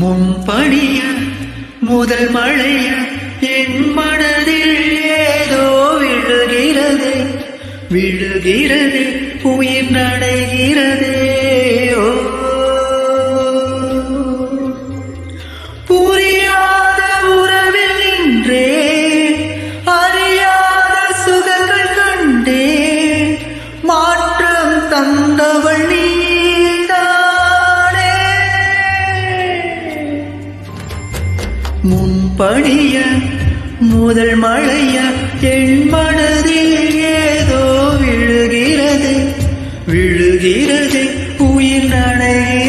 முன்படிய முதல் மழைய என் மனதில் ஏதோ விழுகிறது விழுகிறது உயிர் நடைகிறது. புரியாத உறவில் நின்றே அறியாத சுகங்கள் கண்டே மாற்றம் தந்தவள் நீதானே. முன்படிய முதல் மழைய என் மனதில் ஏதோ விழுகிறது விழுகிறது உயிர் நடைகிறது.